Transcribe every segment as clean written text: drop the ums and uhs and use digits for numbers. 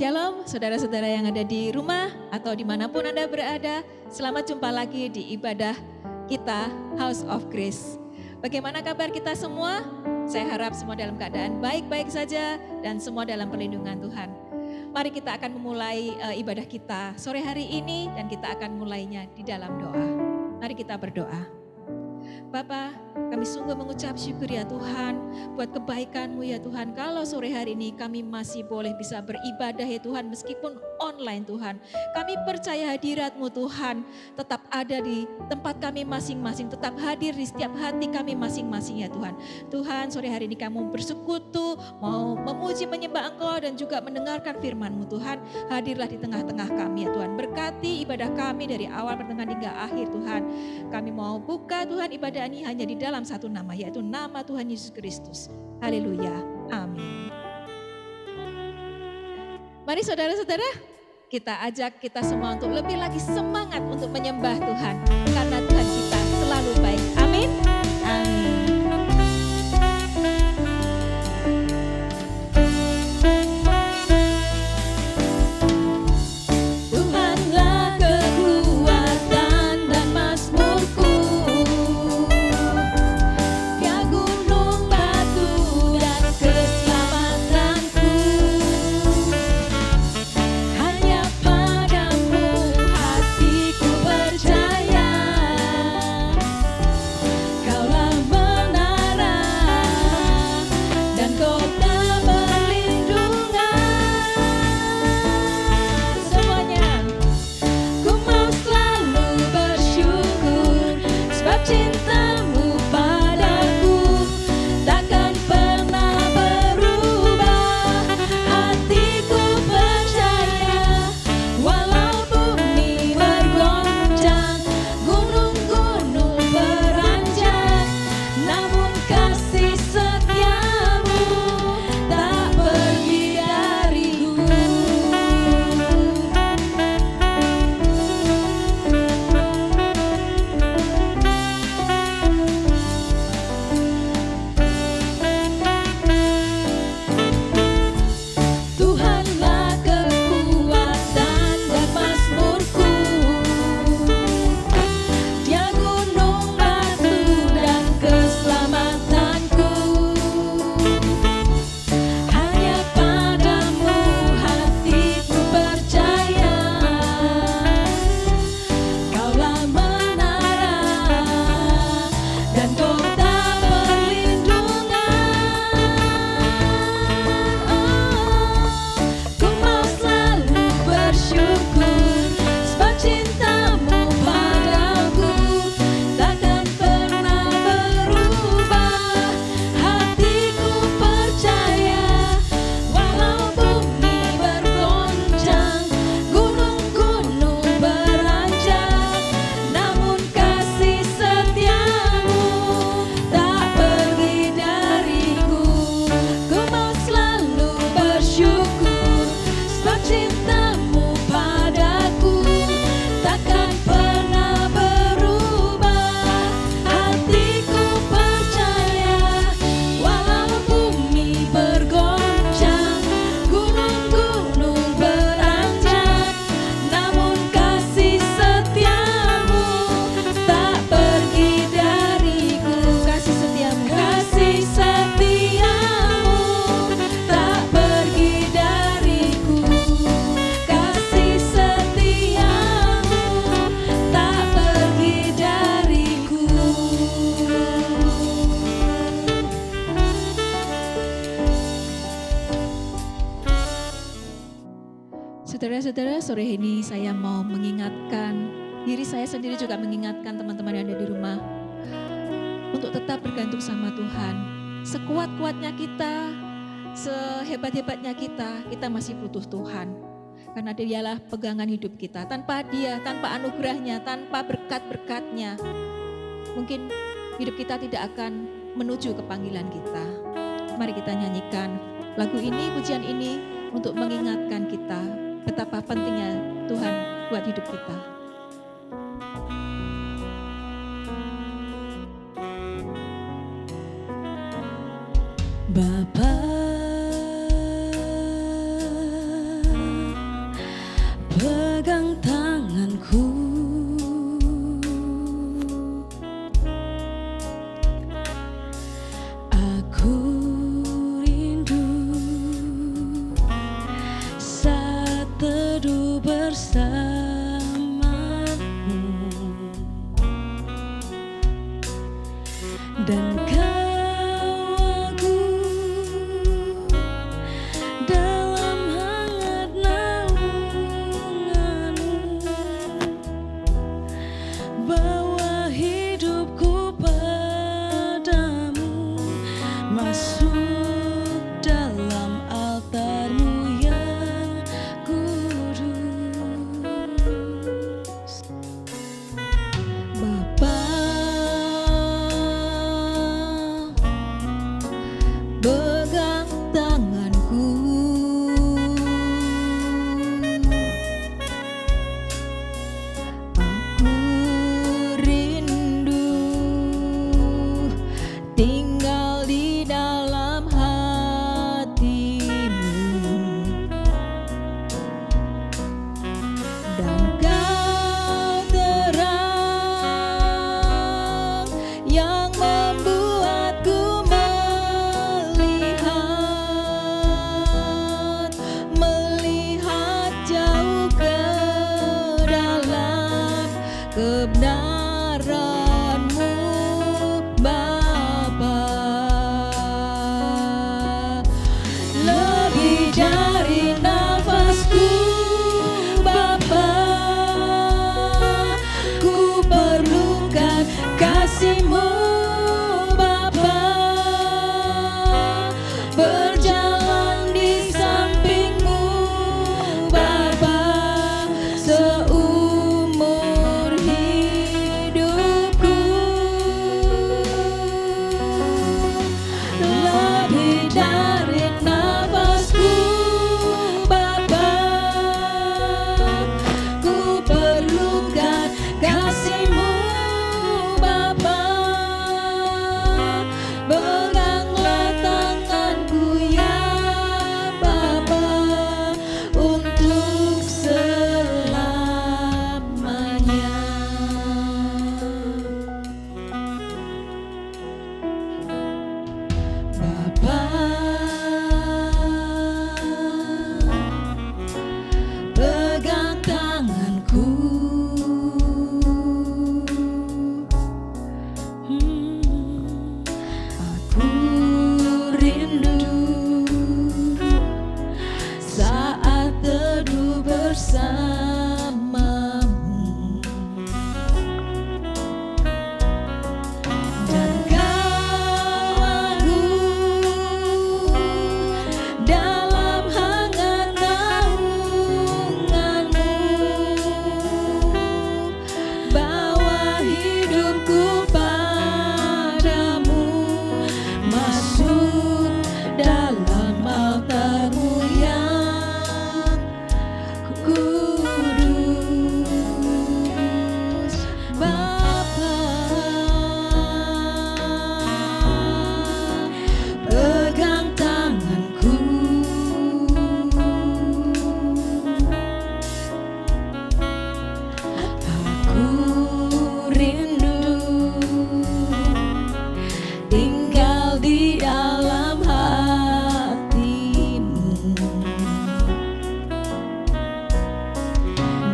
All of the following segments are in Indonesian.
Shalom saudara-saudara yang ada di rumah atau dimanapun Anda berada. Selamat jumpa lagi di ibadah kita House of Grace. Bagaimana kabar kita semua? Saya harap semua dalam keadaan baik-baik saja dan semua dalam perlindungan Tuhan. Mari kita akan memulai ibadah kita sore hari ini dan kita akan mulainya di dalam doa. Mari kita berdoa. Bapa, kami sungguh mengucap syukur ya Tuhan buat kebaikan-Mu ya Tuhan. Kalau sore hari ini kami masih boleh bisa beribadah ya Tuhan meskipun online Tuhan. Kami percaya hadirat-Mu Tuhan tetap ada di tempat kami masing-masing. Tetap hadir di setiap hati kami masing-masing ya Tuhan. Tuhan sore hari ini kami bersekutu mau memuji menyembah Engkau dan juga mendengarkan firman-Mu Tuhan. Hadirlah di tengah-tengah kami ya Tuhan. Berkati ibadah kami dari awal pertengahan hingga akhir Tuhan. Kami mau buka Tuhan ibadah ini hanya di dalam satu nama, yaitu nama Tuhan Yesus Kristus. Haleluya. Amin. Mari saudara-saudara, kita ajak kita semua untuk lebih lagi semangat untuk menyembah Tuhan. Karena Tuhan kita selalu baik. Amin. Amin. Saudara-saudara, sore ini saya mau mengingatkan diri saya sendiri, juga mengingatkan teman-teman yang ada di rumah untuk tetap bergantung sama Tuhan. Sekuat-kuatnya kita, sehebat-hebatnya kita masih butuh Tuhan. Karena Dialah pegangan hidup kita. Tanpa Dia, tanpa anugerahnya, tanpa berkat-berkatnya, mungkin hidup kita tidak akan menuju ke panggilan kita. Mari kita nyanyikan lagu ini, pujian ini untuk mengingatkan kita betapa pentingnya Tuhan buat hidup kita. Bapa, dan Kau aku dalam hangat naungan-Mu, bawa hidupku padamu, masuk dalam altar-Mu yang kudus. Bapa, pegang tanganku, aku rindu tinggal di dalam hati-Mu, dan Kau terang yang membuatku melihat jauh ke dalam kebenaran-Mu, Bapa. Lebih dari nafasku, Bapa, ku perlukan kasih-Mu, Bapa, berjalan di samping-Mu, Bapa, seumur hidupku. Lebih dari nafasku, Bapa, ku perlukan kasih-Mu, Bapa, peganglah tanganku ya Bapa, untuk selamanya. Bapa, pegang tanganku, aku rindu saat teduh bersama-Mu, dan Kau agung dalam hangat naungan-Mu, bawa hidupku padamu, masuk dalam altar-Mu yang kudus, Bapa. Pegang tanganku, aku rindu tinggal di dalam hati-Mu,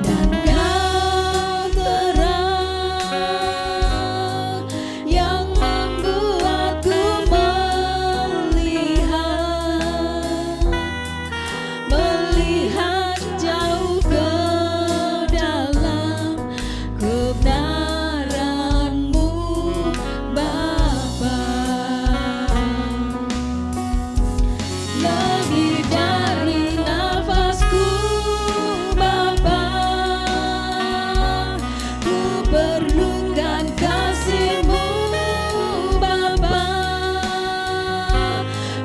dan Kau terang yang membuatku melihat jauh ke dalam kebenaran-Mu, Bapa. Lebih dari nafasku, Bapa, ku perlukan kasih-Mu, Bapa,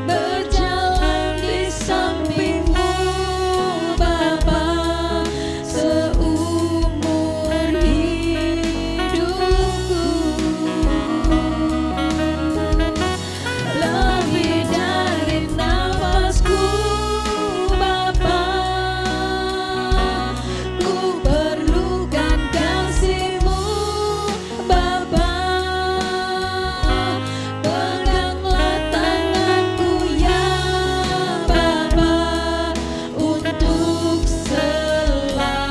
berjalan di samping-Mu, Bapa, seumur hidupku. Lebih dari nafasku, Bapa, ku perlukan kasih-Mu, Bapa, peganglah tanganku ya Bapa, untuk selamanya.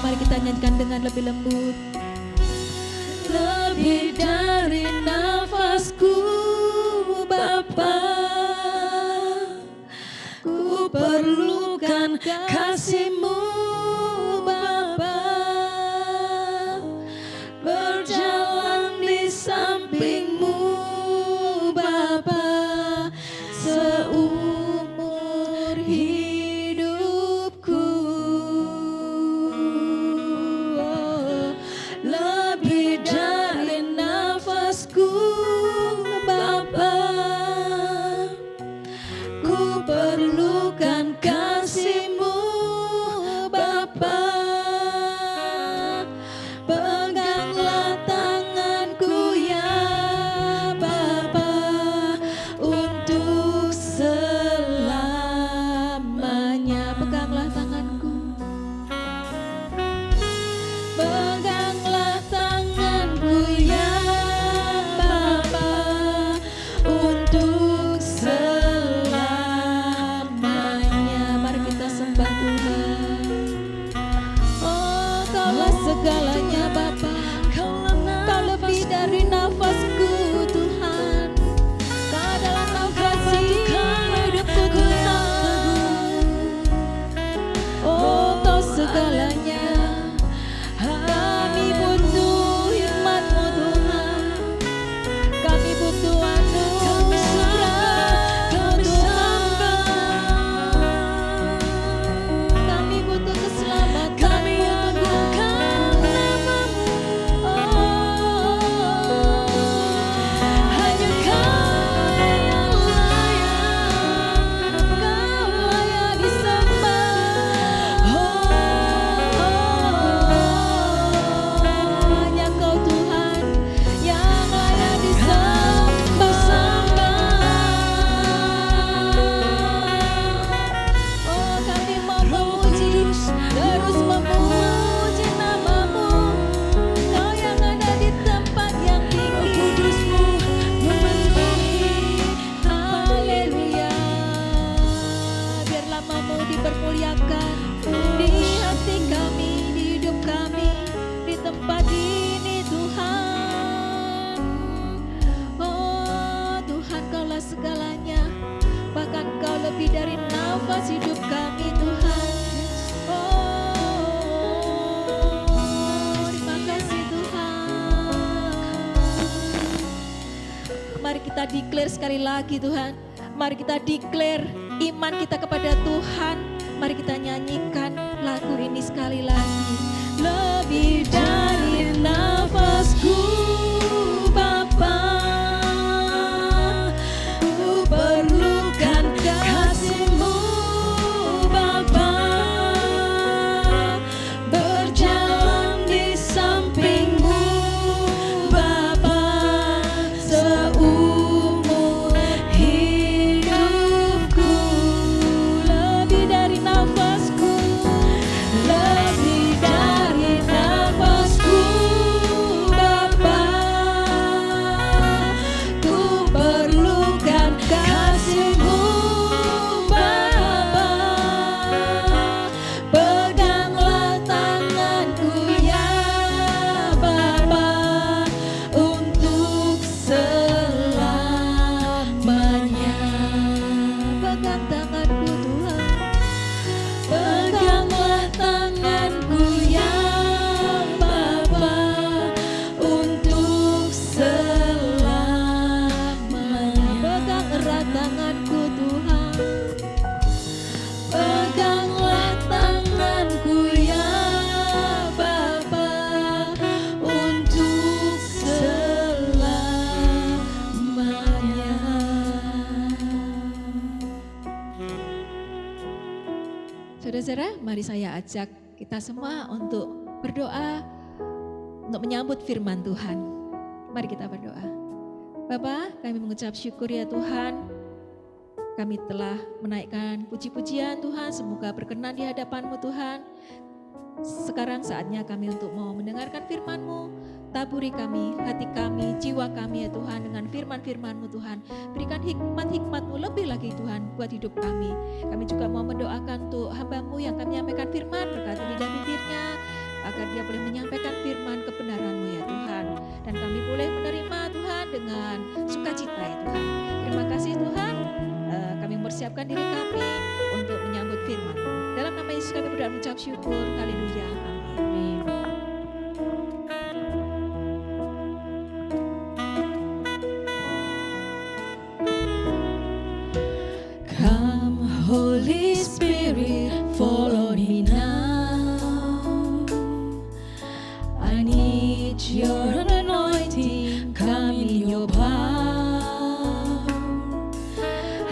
Mari kita nyanyikan dengan lebih lembut. Lebih dari segalanya Bapa. Kau lebih dari nafasku Tuhan. Kau adalah nafas hidupku Tuhan. Oh Kau segalanya. Kami butuh hikmat-Mu Tuhan. Kami butuh anugerah-Mu Tuhan. Kami butuh keselamatan. Kami butuhkan nama-Mu. Hanya Kau yang layak. Kau layak disembah. Hanya Kau Tuhan yang layak disembah. Oh kami mau memuji, terus memuji nama-Mu. Kau yang ada di tempat yang tinggi, kudus-Mu memenuhi. Haleluya. Biar nama-Mu dipermuliakan di hati kami, di hidup kami, di tempat ini Tuhan. Oh Tuhan Kaulah segalanya. Bahkan Kau lebih dari nafas hidup kami Tuhan. Oh terima kasih Tuhan. Mari kita declare sekali lagi Tuhan. Mari kita declare iman kita kepada Tuhan. Mari kita nyanyikan lagu ini sekali lagi. Lebih dari nafasku Bapa, ku perlukan kasih-Mu Bapa. Berjalan di samping-Mu Bapa, seumur hidupku. Lebih dari nafasku, lebih dari nafasku Bapa, ku perlukan kasih-Mu Bapa. Peganglah tanganku ya Bapa, untuk selamanya. Pegang tanganku Tuhan. Peganglah tanganku ya Bapa, untuk selamanya. Pegang erat tanganku Tuhan. Peganglah tanganku ya Bapa, untuk selamanya. Saudara-saudara, mari saya ajak kita semua untuk berdoa, untuk menyambut firman Tuhan. Mari kita berdoa. Bapa, kami mengucap syukur ya Tuhan. Kami telah menaikkan puji-pujian Tuhan, semoga berkenan di hadapan-Mu Tuhan. Sekarang saatnya kami untuk mau mendengarkan firman-Mu. Taburi kami, hati kami, jiwa kami ya Tuhan dengan firman-firman-Mu Tuhan. Berikan hikmat-hikmat-Mu lebih lagi Tuhan buat hidup kami. Kami juga mau mendoakan untuk hamba-Mu yang kami menyampaikan firman, berkati lidah bibirnya, agar dia boleh menyampaikan firman kebenaran-Mu ya Tuhan. Dan kami boleh menerima Tuhan dengan sukacita ya Tuhan. Terima kasih Tuhan, kami mempersiapkan diri kami untuk menyambut firman-Mu. Dalam nama Yesus kami berdoa mengucap syukur. Haleluya. Amin. Come Holy Spirit, fall on me now. I need your anointing, come in your power.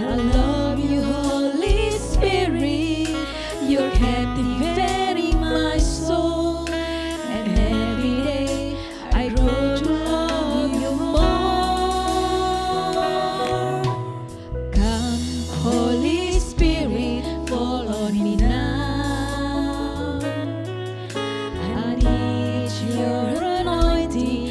I love you Holy Spirit, you're captivating my soul. And every day I grow to love you more. Come Holy Spirit, fall on me now. I need your anointing,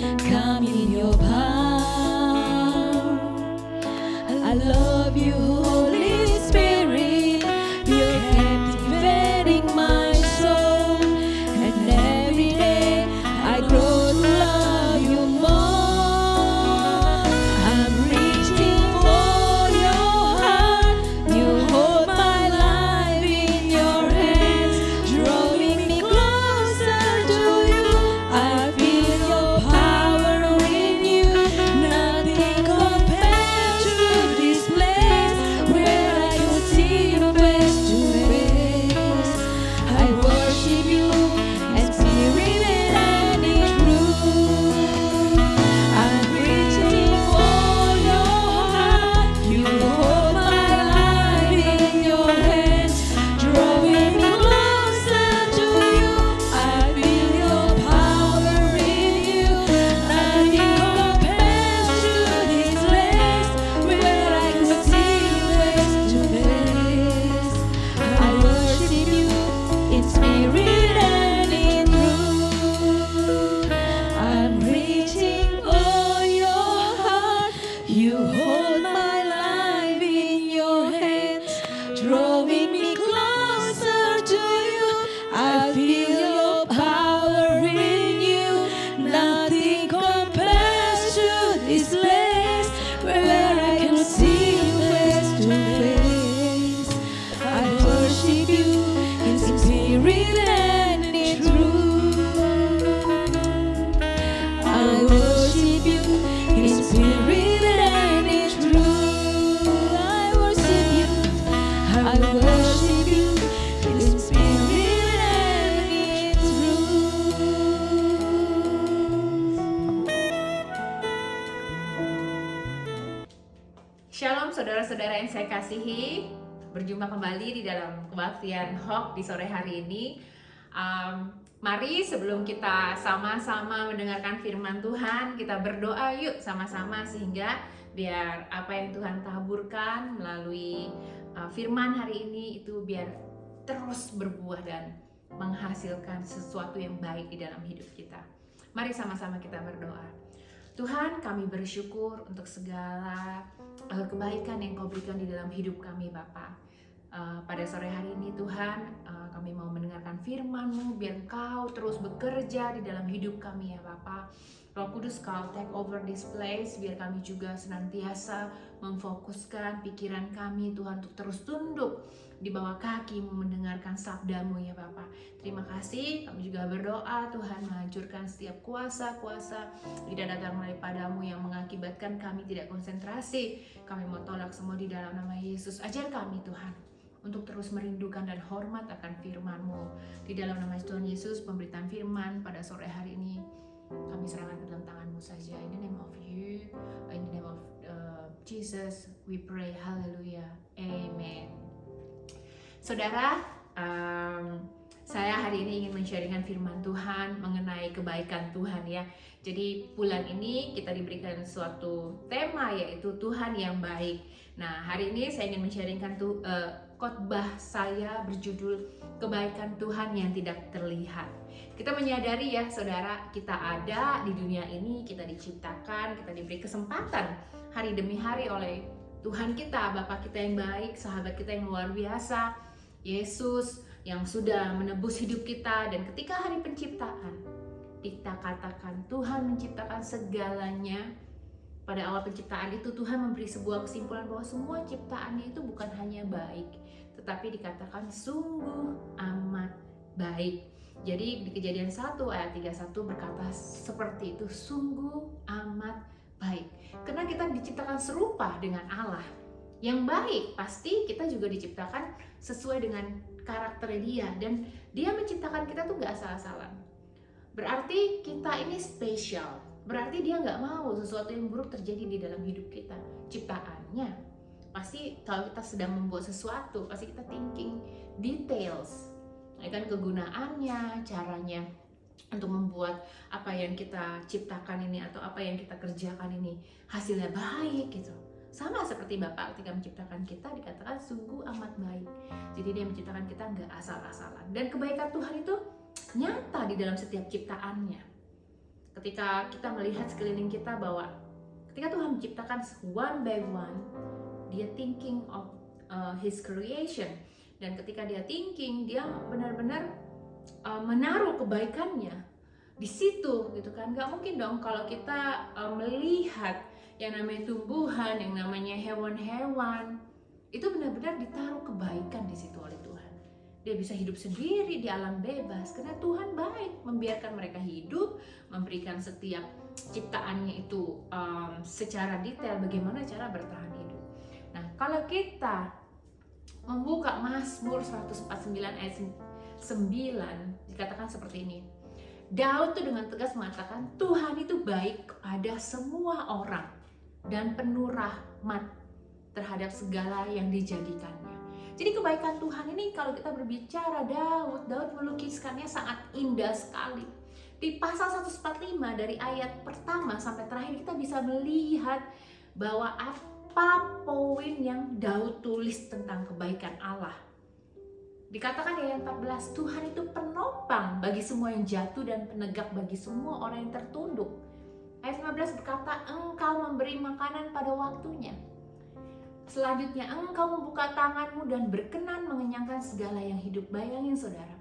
Shalom saudara-saudara yang saya kasihi, berjumpa kembali di dalam kebaktian Hope di sore hari ini. Mari sebelum kita sama-sama mendengarkan firman Tuhan, kita berdoa yuk sama-sama sehingga biar apa yang Tuhan taburkan melalui firman hari ini itu biar terus berbuah dan menghasilkan sesuatu yang baik di dalam hidup kita. Mari sama-sama kita berdoa. Tuhan, kami bersyukur untuk segala kebaikan yang Kau berikan di dalam hidup kami, Bapa. Pada sore hari ini Tuhan, kami mau mendengarkan firman-Mu, biar Kau terus bekerja di dalam hidup kami ya Bapa. Roh Kudus, Kau take over this place, biar kami juga senantiasa memfokuskan pikiran kami Tuhan untuk terus tunduk di bawah kaki-Mu mendengarkan sabda-Mu ya Bapa. Terima kasih, kami juga berdoa Tuhan menghancurkan setiap kuasa-kuasa tidak datang daripada-Mu yang mengakibatkan kami tidak konsentrasi. Kami mau tolak semua di dalam nama Yesus. Ajar kami Tuhan untuk terus merindukan dan hormat akan firman-Mu. Di dalam nama Tuhan Yesus, pemberitaan firman pada sore hari ini kami serahkan ke dalam tangan-Mu saja. In the name of you, in the name of Jesus, we pray. Hallelujah. Amen. Saudara, saya hari ini ingin men-sharingkan firman Tuhan mengenai kebaikan Tuhan ya. Jadi bulan ini kita diberikan suatu tema yaitu Tuhan yang baik. Nah, hari ini saya ingin men-sharingkan khotbah saya berjudul kebaikan Tuhan yang tidak terlihat. Kita menyadari ya saudara, kita ada di dunia ini, kita diciptakan, kita diberi kesempatan hari demi hari oleh Tuhan kita, Bapa kita yang baik, sahabat kita yang luar biasa, Yesus yang sudah menebus hidup kita. Dan ketika hari penciptaan, kita katakan Tuhan menciptakan segalanya. Pada awal penciptaan itu Tuhan memberi sebuah kesimpulan bahwa semua ciptaannya itu bukan hanya baik, tetapi dikatakan sungguh amat baik. Jadi di Kejadian 1 ayat 31 berkata seperti itu, sungguh amat baik. Karena kita diciptakan serupa dengan Allah yang baik, pasti kita juga diciptakan sesuai dengan karakter Dia, dan Dia menciptakan kita tuh gak asal-asalan. Berarti kita ini spesial, berarti Dia gak mau sesuatu yang buruk terjadi di dalam hidup kita. Ciptaannya pasti kalau kita sedang membuat sesuatu, pasti kita thinking details, ya kan, kegunaannya, caranya untuk membuat apa yang kita ciptakan ini atau apa yang kita kerjakan ini hasilnya baik gitu. Sama seperti Bapak ketika menciptakan kita dikatakan sungguh amat baik. Jadi Dia menciptakan kita nggak asal-asalan. Dan kebaikan Tuhan itu nyata di dalam setiap ciptaannya. Ketika kita melihat sekeliling kita bahwa ketika Tuhan menciptakan one by one, Dia thinking of His creation. Dan ketika Dia thinking, Dia benar-benar menaruh kebaikannya di situ gitu kan. Gak mungkin dong kalau kita melihat yang namanya tumbuhan, yang namanya hewan-hewan, itu benar-benar ditaruh kebaikan di situ oleh Tuhan. Dia bisa hidup sendiri di alam bebas karena Tuhan baik, membiarkan mereka hidup, memberikan setiap ciptaannya itu secara detail bagaimana cara bertahan hidup. Nah, kalau kita membuka Mazmur 149 ayat 9, dikatakan seperti ini. Daud itu dengan tegas mengatakan Tuhan itu baik kepada semua orang dan penuh rahmat terhadap segala yang dijadikannya. Jadi kebaikan Tuhan ini kalau kita berbicara Daud melukiskannya sangat indah sekali. Di pasal 145 dari ayat pertama sampai terakhir kita bisa melihat bahwa apa poin yang Daud tulis tentang kebaikan Allah. Dikatakan di ayat 14, Tuhan itu penopang bagi semua yang jatuh dan penegak bagi semua orang yang tertunduk. Ayat 15 berkata, Engkau memberi makanan pada waktunya. Selanjutnya, Engkau membuka tanganmu dan berkenan mengenyangkan segala yang hidup. Bayangin saudara,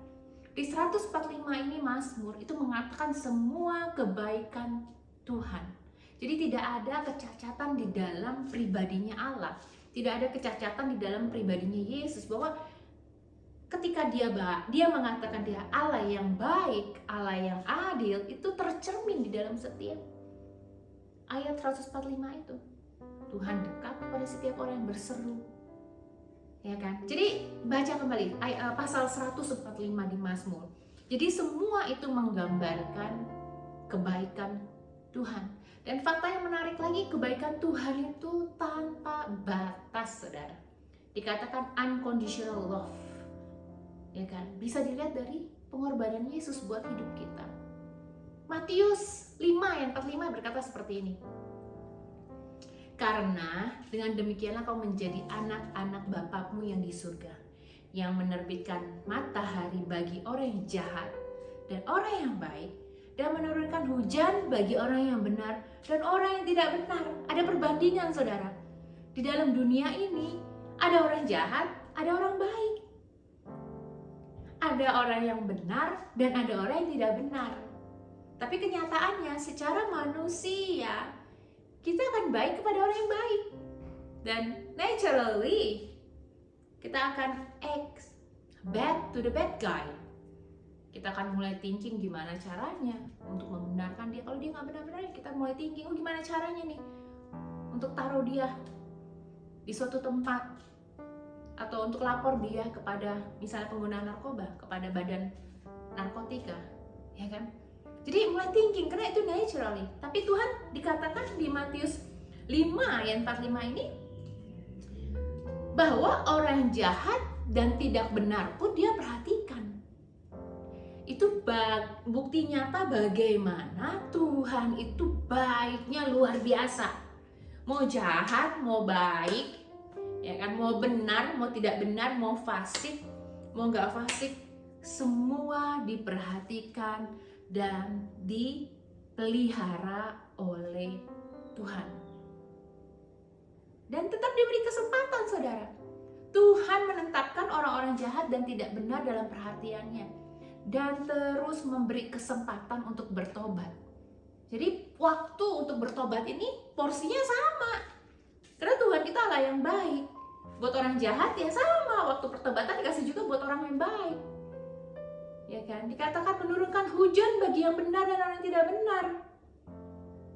di 145 ini Mazmur itu mengatakan semua kebaikan Tuhan. Jadi tidak ada kecacatan di dalam pribadinya Allah. Tidak ada kecacatan di dalam pribadinya Yesus, bahwa ketika dia mengatakan Dia Allah yang baik, Allah yang adil, itu tercermin di dalam setiap ayat 145 itu. Tuhan dekat kepada setiap orang yang berseru, ya kan? Jadi baca kembali pasal 145 di Mazmur. Jadi semua itu menggambarkan kebaikan Tuhan. Dan fakta yang menarik lagi, kebaikan Tuhan itu tanpa batas, saudara. Dikatakan unconditional love, ya kan? Bisa dilihat dari pengorbanan Yesus buat hidup kita. Matius 5 ayat 45 berkata seperti ini. Karena dengan demikianlah kau menjadi anak-anak Bapakmu yang di surga, yang menerbitkan matahari bagi orang yang jahat dan orang yang baik, dan menurunkan hujan bagi orang yang benar dan orang yang tidak benar. Ada perbandingan, saudara. Di dalam dunia ini ada orang jahat, ada orang baik. Ada orang yang benar dan ada orang yang tidak benar. Tapi kenyataannya secara manusia kita akan baik kepada orang yang baik. Dan naturally kita akan act bad to the bad guy. Kita akan mulai thinking gimana caranya untuk membenarkan dia. Kalau dia nggak benar-benar, kita mulai thinking, oh gimana caranya nih untuk taruh dia di suatu tempat, atau untuk lapor dia kepada misalnya pengguna narkoba, kepada badan narkotika, ya kan? Jadi mulai thinking, karena itu naturally. Tapi Tuhan dikatakan di Matius 5 ayat 45 ini bahwa orang jahat dan tidak benar pun dia perhatikan. Itu bukti nyata bagaimana Tuhan itu baiknya luar biasa. Mau jahat, mau baik, ya kan, mau benar, mau tidak benar, mau fasik, mau nggak fasik, semua diperhatikan dan dipelihara oleh Tuhan. Dan tetap diberi kesempatan, saudara. Tuhan menetapkan orang-orang jahat dan tidak benar dalam perhatiannya, dan terus memberi kesempatan untuk bertobat. Jadi waktu untuk bertobat ini porsinya sama. Karena Tuhan kita Allah yang baik. Buat orang jahat ya sama, waktu pertobatan dikasih juga buat orang yang baik. Ya kan? Dikatakan menurunkan hujan bagi yang benar dan orang yang tidak benar.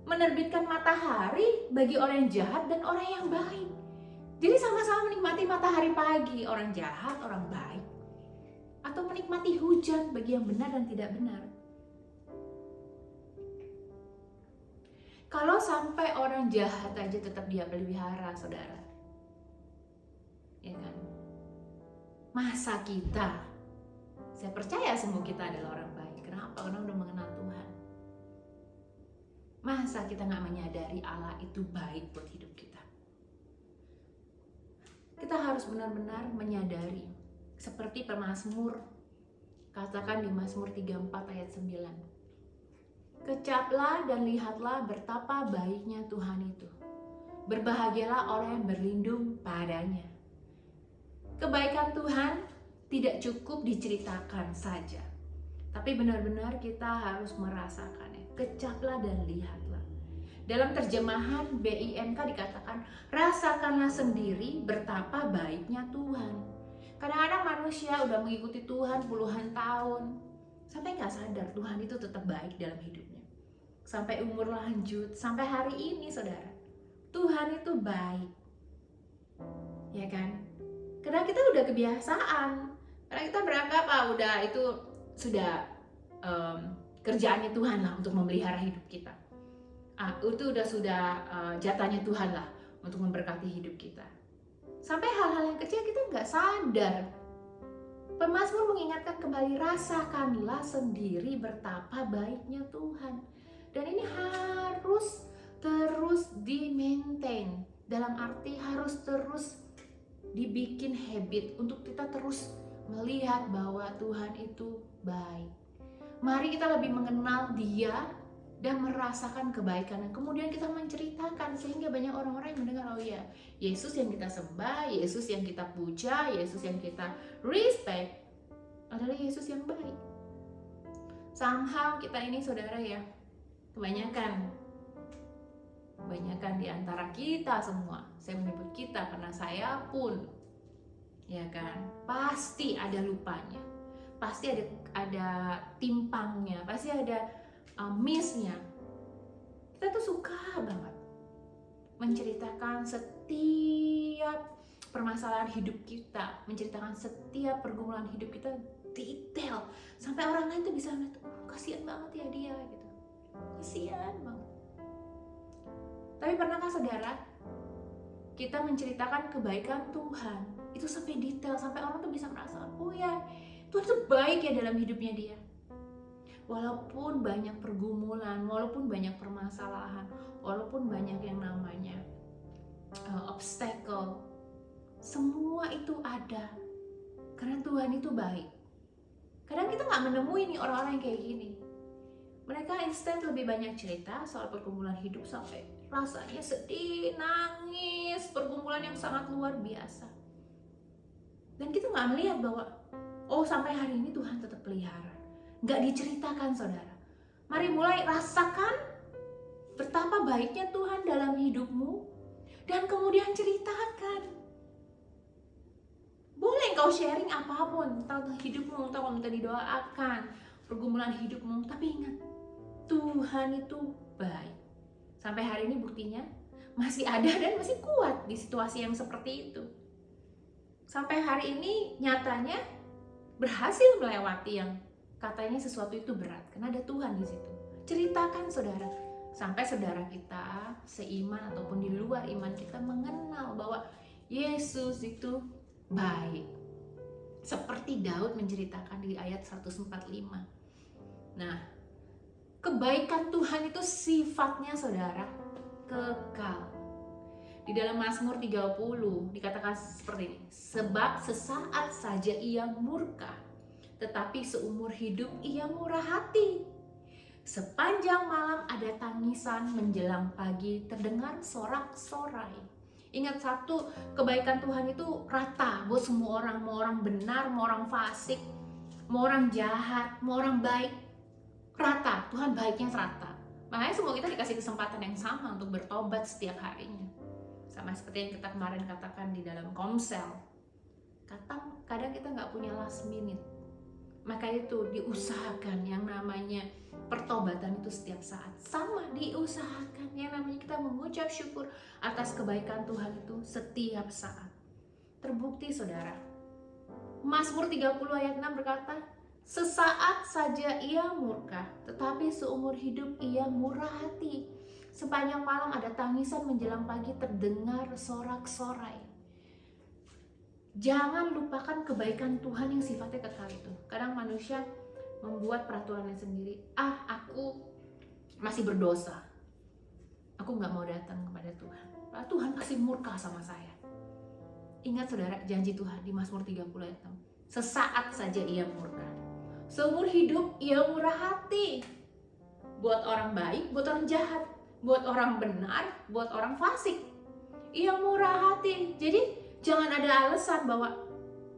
Menerbitkan matahari bagi orang yang jahat dan orang yang baik. Jadi sama-sama menikmati matahari pagi, orang jahat, orang baik. Atau menikmati hujan bagi yang benar dan tidak benar. Kalau sampai orang jahat aja tetap dia pelihara, saudara, ya kan? Masa kita, saya percaya semua kita adalah orang baik. Kenapa? Karena udah mengenal Tuhan. Masa kita nggak menyadari Allah itu baik buat hidup kita? Kita harus benar-benar menyadari. Seperti pemazmur, katakan di Mazmur 34 ayat 9. Kecaplah dan lihatlah betapa baiknya Tuhan itu. Berbahagialah orang yang berlindung padanya. Kebaikan Tuhan tidak cukup diceritakan saja, tapi benar-benar kita harus merasakannya. Kecaplah dan lihatlah. Dalam terjemahan BIMK dikatakan, rasakanlah sendiri betapa baiknya Tuhan. Kadang-kadang manusia udah mengikuti Tuhan puluhan tahun, sampai gak sadar Tuhan itu tetap baik dalam hidupnya. Sampai umur lanjut, sampai hari ini, saudara, Tuhan itu baik. Ya kan? Karena kita udah kebiasaan. Karena kita beranggap, udah itu sudah kerjaannya Tuhan lah untuk memelihara hidup kita. Itu sudah jatahnya Tuhan lah untuk memberkati hidup kita. Sampai hal-hal yang kecil kita nggak sadar. Pemazmur mengingatkan kembali, rasakanlah sendiri betapa baiknya Tuhan. Dan ini harus terus di-maintain. Dalam arti harus terus dibikin habit untuk kita terus melihat bahwa Tuhan itu baik. Mari kita lebih mengenal Dia dan merasakan kebaikan, dan kemudian kita menceritakan sehingga banyak orang-orang yang mendengar, oh ya, Yesus yang kita sembah, Yesus yang kita puja, Yesus yang kita respect adalah Yesus yang baik. Somehow kita ini, saudara, ya, kebanyakan di antara kita semua, saya menyebut kita karena saya pun, ya kan, pasti ada lupanya, pasti ada timpangnya, pasti ada miss-nya. Kita tuh suka banget menceritakan setiap permasalahan hidup kita, menceritakan setiap pergumulan hidup kita detail, sampai orang lain tuh bisa melihat, kasihan banget ya dia gitu, kasihan banget. Tapi pernahkah saudara, kita menceritakan kebaikan Tuhan itu sampai detail, sampai orang tuh bisa merasa, oh ya, Tuhan tuh baik ya dalam hidupnya dia. Walaupun banyak pergumulan, walaupun banyak permasalahan, walaupun banyak yang namanya obstacle, semua itu ada karena Tuhan itu baik. Kadang kita nggak menemui nih orang-orang yang kayak gini. Mereka instead lebih banyak cerita soal pergumulan hidup sampai rasanya sedih, nangis, pergumulan yang sangat luar biasa. Dan kita nggak melihat bahwa, oh sampai hari ini Tuhan tetap pelihara. Nggak diceritakan saudara. Mari mulai rasakan betapa baiknya Tuhan dalam hidupmu, dan kemudian ceritakan. Boleh engkau sharing apapun tentang hidupmu, entah kalau minta didoakan, pergumulan hidupmu, tapi ingat, Tuhan itu baik. Sampai hari ini buktinya masih ada dan masih kuat di situasi yang seperti itu. Sampai hari ini nyatanya berhasil melewati yang katanya sesuatu itu berat, karena ada Tuhan di situ. Ceritakan saudara, sampai saudara kita seiman ataupun di luar iman kita mengenal bahwa Yesus itu baik. Seperti Daud menceritakan di ayat 145. Nah, kebaikan Tuhan itu sifatnya saudara kekal. Di dalam Mazmur 30 dikatakan seperti ini, sebab sesaat saja ia murka, tetapi seumur hidup ia murah hati. Sepanjang malam ada tangisan, menjelang pagi terdengar sorak-sorai. Ingat satu, kebaikan Tuhan itu rata buat semua orang, mau orang benar, mau orang fasik, mau orang jahat, mau orang baik, rata. Tuhan baiknya rata. Makanya semua kita dikasih kesempatan yang sama untuk bertobat setiap harinya. Sama seperti yang kita kemarin katakan di dalam komsel. Kadang kita nggak punya last minute. Maka itu diusahakan yang namanya pertobatan itu setiap saat. Sama diusahakan yang namanya kita mengucap syukur atas kebaikan Tuhan itu setiap saat. Terbukti saudara. Mazmur 30 ayat 6 berkata, sesaat saja ia murka, tetapi seumur hidup ia murah hati. Sepanjang malam ada tangisan, menjelang pagi terdengar sorak-sorai. Jangan lupakan kebaikan Tuhan yang sifatnya kekal itu. Kadang manusia membuat peraturannya sendiri. Aku masih berdosa, aku gak mau datang kepada Tuhan. Tuhan pasti murka sama saya. Ingat saudara, janji Tuhan di Mazmur 30 ayat 6. Sesaat saja ia murka, seumur hidup ia murah hati. Buat orang baik, buat orang jahat, buat orang benar, buat orang fasik, ia murah hati. Jadi jangan ada alasan bahwa,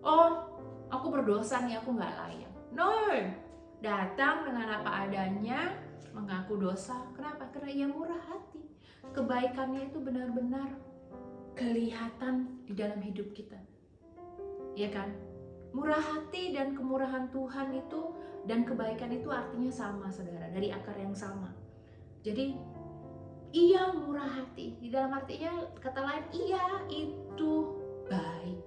oh aku berdosa nih, aku gak layak. No, datang dengan apa adanya, mengaku dosa. Kenapa? Karena ia murah hati. Kebaikannya itu benar-benar kelihatan di dalam hidup kita, ya kan? Murah hati dan kemurahan Tuhan itu dan kebaikan itu artinya sama saudara, dari akar yang sama. Jadi ia murah hati, di dalam artinya kata lain, ia itu baik.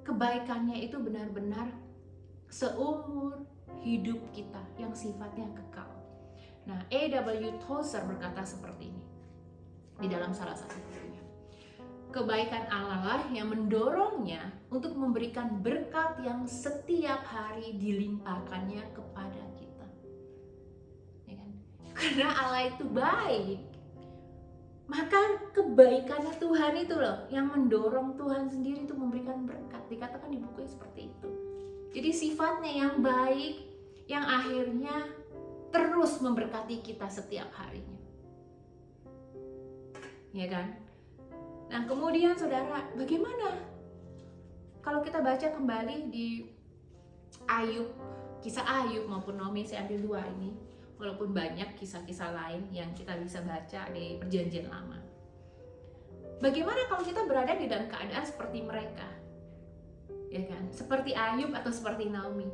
Kebaikannya itu benar-benar seumur hidup kita yang sifatnya kekal. Nah, A.W. Tozer berkata seperti ini di dalam salah satu bukunya. Kebaikan Allah lah yang mendorongnya untuk memberikan berkat yang setiap hari dilimpahkannya kepada kita. Ya kan? Karena Allah itu baik, maka kebaikannya Tuhan itu loh yang mendorong Tuhan sendiri untuk memberikan berkat. Dikatakan di bukunya seperti itu. Jadi sifatnya yang baik, yang akhirnya terus memberkati kita setiap harinya. Ya kan? Nah kemudian saudara, bagaimana kalau kita baca kembali di Ayub, kisah Ayub maupun Naomi, saya ambil dua ini, walaupun banyak kisah-kisah lain yang kita bisa baca di perjanjian lama. Bagaimana kalau kita berada di dalam keadaan seperti mereka? Ya kan? Seperti Ayub atau seperti Naomi,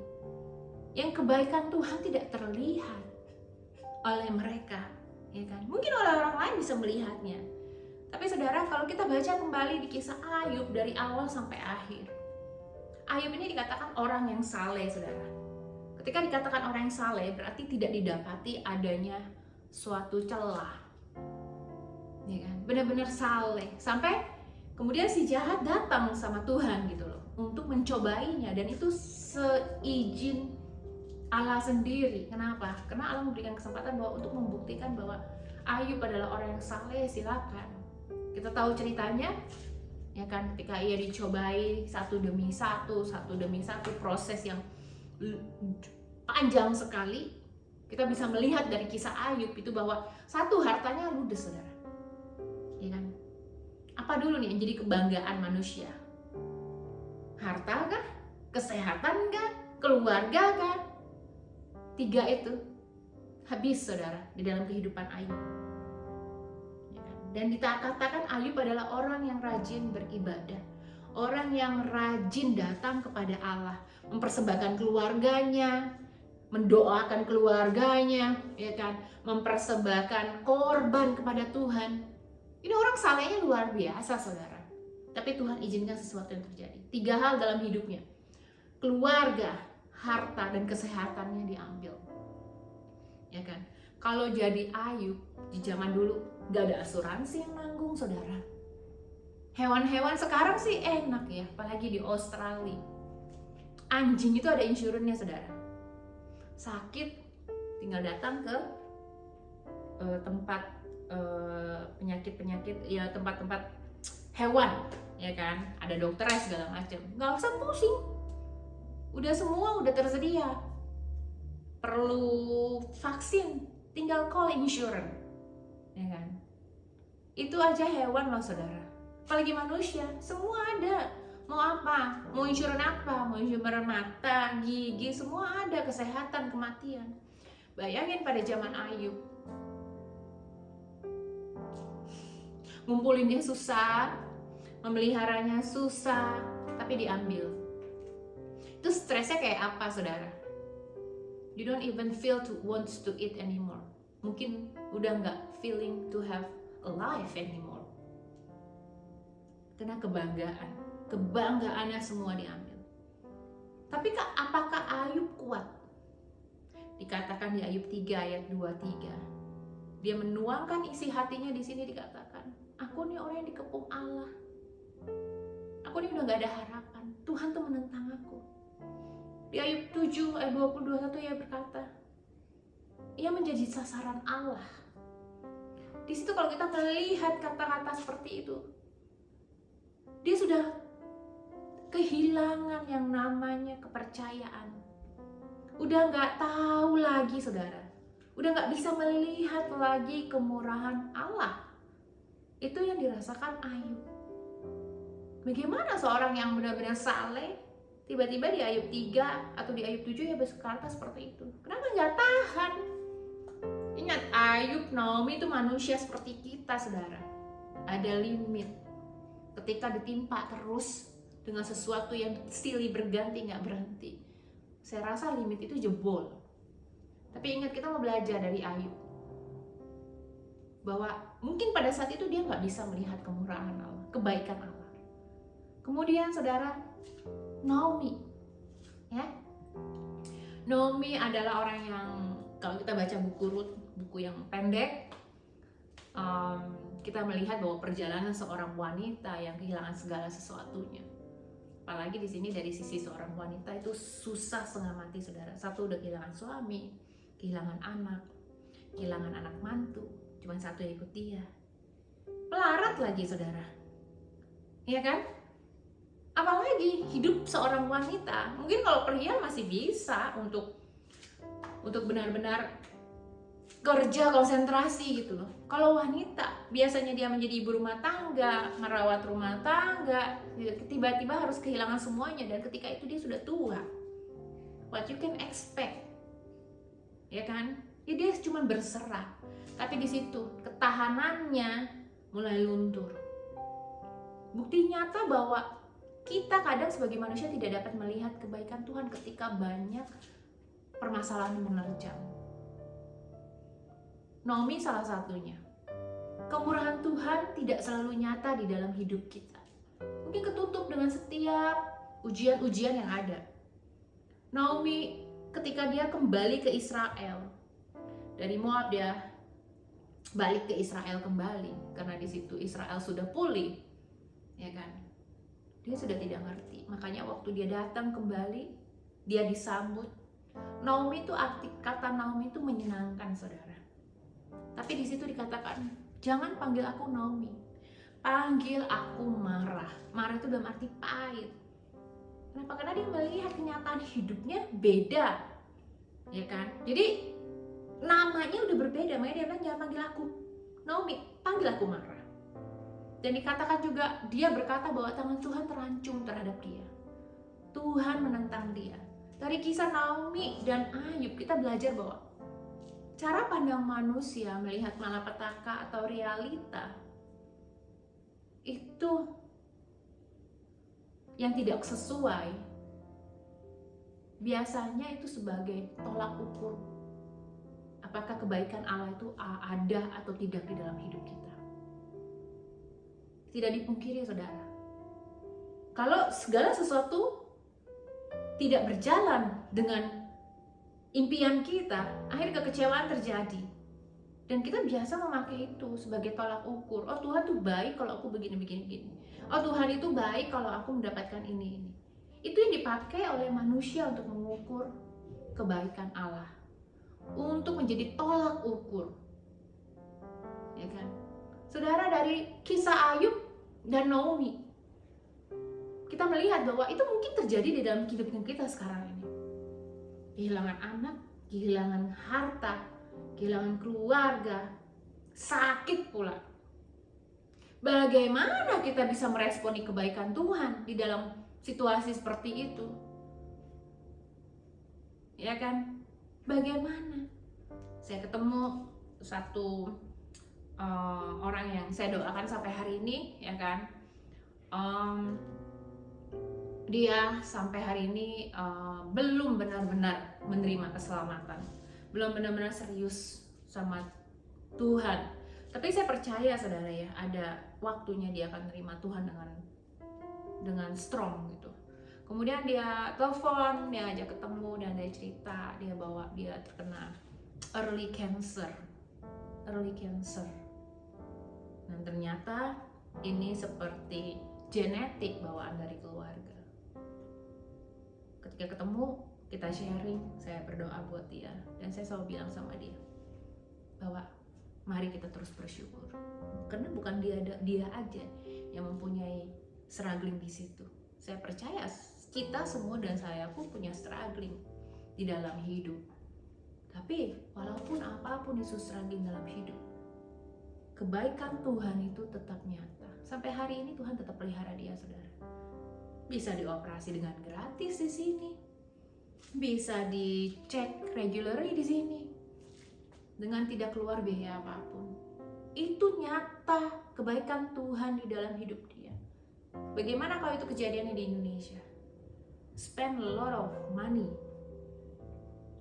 yang kebaikan Tuhan tidak terlihat oleh mereka, ya kan? Mungkin oleh orang lain bisa melihatnya. Tapi saudara, kalau kita baca kembali di kisah Ayub dari awal sampai akhir, Ayub ini dikatakan orang yang saleh, saudara. Ketika dikatakan orang yang saleh, berarti tidak didapati adanya suatu celah. ya kan? Benar-benar saleh. Sampai kemudian si jahat datang sama Tuhan gitu loh untuk mencobainya, dan itu seizin Allah sendiri. Kenapa? Karena Allah memberikan kesempatan bahwa untuk membuktikan bahwa Ayub adalah orang yang saleh. Silakan. Kita tahu ceritanya, ya kan, ketika ia dicobai satu demi satu proses yang panjang sekali. Kita bisa melihat dari kisah Ayub itu bahwa satu, hartanya ludes, saudara, ya kan? Apa dulu nih yang jadi kebanggaan manusia? Harta kah? Kesehatan kah? Keluarga kah? 3 itu habis, saudara, di dalam kehidupan Ayub. Ya kan? Dan dikatakan Ayub adalah orang yang rajin beribadah, orang yang rajin datang kepada Allah, mempersembahkan keluarganya, mendoakan keluarganya, ya kan, mempersembahkan korban kepada Tuhan. Ini orang salehnya luar biasa, saudara. Tapi Tuhan izinkan sesuatu yang terjadi. 3 hal dalam hidupnya: keluarga, harta, dan kesehatannya diambil. Ya kan? Kalau jadi Ayub di zaman dulu, gak ada asuransi yang nanggung, saudara. Hewan-hewan sekarang sih enak ya, apalagi di Australia. Anjing itu ada insurannya, saudara. Sakit tinggal datang ke tempat penyakit-penyakit, ya tempat-tempat hewan, ya kan, ada dokternya segala macam, nggak usah pusing, udah semua udah tersedia. Perlu vaksin, tinggal call insurance, ya kan. Itu aja hewan loh, saudara. Apalagi manusia, semua ada. Mau apa? Mau insurance apa? Mau insurance mata, gigi, semua ada. Kesehatan, kematian. Bayangin pada zaman Ayub, ngumpulinnya susah, memeliharanya susah, tapi diambil. Itu stresnya kayak apa, saudara? You don't even feel to wants to eat anymore. Mungkin udah nggak feeling to have a life anymore. Karena kebanggaannya semua diambil. Tapi apakah Ayub kuat? Dikatakan di Ayub 3 ayat 2-3. Dia menuangkan isi hatinya di sini, dikatakan, aku nih orang yang dikepung Allah. Aku nih udah gak ada harapan. Tuhan tuh menentang aku. Di Ayub 7 ayat 20-21 ia berkata, ia menjadi sasaran Allah. Di situ kalau kita melihat kata-kata seperti itu, dia sudah kehilangan yang namanya kepercayaan. Udah gak tahu lagi, saudara. Udah gak bisa melihat lagi kemurahan Allah. Itu yang dirasakan Ayub. Bagaimana seorang yang benar-benar saleh, tiba-tiba di Ayub 3 atau di Ayub 7 ya berkata seperti itu. Kenapa gak tahan? Ingat, Ayub, Naomi itu manusia seperti kita, saudara. Ada limit. Ketika ditimpa terus dengan sesuatu yang silih berganti, gak berhenti, saya rasa limit itu jebol. Tapi ingat, kita mau belajar dari Ayub, bahwa mungkin pada saat itu dia gak bisa melihat kemurahan Allah, kebaikan Allah. Kemudian saudara, Naomi, ya, Naomi adalah orang yang, kalau kita baca buku Rut, buku yang pendek, kita melihat bahwa perjalanan seorang wanita yang kehilangan segala sesuatunya. Apalagi di sini dari sisi seorang wanita itu susah setengah mati, saudara. Satu, udah kehilangan suami, kehilangan anak mantu, cuma satu yang ikut dia. Pelarat lagi, saudara. Iya kan? Apalagi hidup seorang wanita. Mungkin kalau pria masih bisa untuk benar-benar kerja konsentrasi gitu loh. Kalau wanita, biasanya dia menjadi ibu rumah tangga, merawat rumah tangga, tiba-tiba harus kehilangan semuanya, dan ketika itu dia sudah tua. What you can expect? Ya kan? Ya dia cuma berserah. Tapi di situ ketahanannya mulai luntur. Bukti nyata bahwa kita kadang sebagai manusia tidak dapat melihat kebaikan Tuhan ketika banyak permasalahan menerjang. Naomi salah satunya. Kemurahan Tuhan tidak selalu nyata di dalam hidup kita. Mungkin ketutup dengan setiap ujian-ujian yang ada. Naomi ketika dia kembali ke Israel, dari Moab dia balik ke Israel kembali, karena di situ Israel sudah pulih, ya kan? Dia sudah tidak ngerti. Makanya waktu dia datang kembali, dia disambut. Naomi itu, arti kata Naomi itu menyenangkan, saudara. Tapi di situ dikatakan, jangan panggil aku Naomi, panggil aku Marah. Marah itu dalam arti pahit. Kenapa? Karena dia melihat kenyataan hidupnya beda, ya kan? Jadi namanya udah berbeda, makanya dia bilang jangan panggil aku Naomi, panggil aku Marah. Dan dikatakan juga, dia berkata bahwa tangan Tuhan terancung terhadap dia. Tuhan menentang dia. Dari kisah Naomi dan Ayub kita belajar bahwa cara pandang manusia melihat malapetaka atau realita itu yang tidak sesuai, biasanya itu sebagai tolak ukur apakah kebaikan Allah itu ada atau tidak di dalam hidup kita. Tidak dipungkiri, saudara, kalau segala sesuatu tidak berjalan dengan impian kita, akhirnya kekecewaan terjadi. Dan kita biasa memakai itu sebagai tolak ukur. Oh, Tuhan tuh baik kalau aku begini. Oh, Tuhan itu baik kalau aku mendapatkan ini. Itu yang dipakai oleh manusia untuk mengukur kebaikan Allah, untuk menjadi tolak ukur, ya kan? Saudara, dari kisah Ayub dan Naomi, kita melihat bahwa itu mungkin terjadi di dalam kehidupan kita sekarang ini. Kehilangan anak, kehilangan harta, kehilangan keluarga, sakit pula. Bagaimana kita bisa meresponi kebaikan Tuhan di dalam situasi seperti itu? Ya kan? Bagaimana? Saya ketemu satu orang yang saya doakan sampai hari ini, ya kan? Dia sampai hari ini belum benar-benar menerima keselamatan, belum benar-benar serius sama Tuhan. Tapi saya percaya, saudara, ya, ada waktunya dia akan menerima Tuhan dengan strong gitu. Kemudian dia telepon, dia ajak ketemu, dan dia cerita dia terkena early cancer. Dan ternyata ini seperti genetik bawaan dari keluarga. Ketika ketemu, kita sharing, saya berdoa buat dia, dan saya selalu bilang sama dia bahwa mari kita terus bersyukur, karena bukan dia aja yang mempunyai struggling di situ. Saya percaya kita semua dan saya pun punya struggling di dalam hidup. Tapi walaupun apapun itu struggling dalam hidup, kebaikan Tuhan itu tetap nyata. Sampai hari ini Tuhan tetap pelihara dia, saudara. Bisa dioperasi dengan gratis di sini, bisa dicek regularly di sini, dengan tidak keluar biaya apapun. Itu nyata kebaikan Tuhan di dalam hidup dia. Bagaimana kalau itu kejadiannya di Indonesia? Spend a lot of money,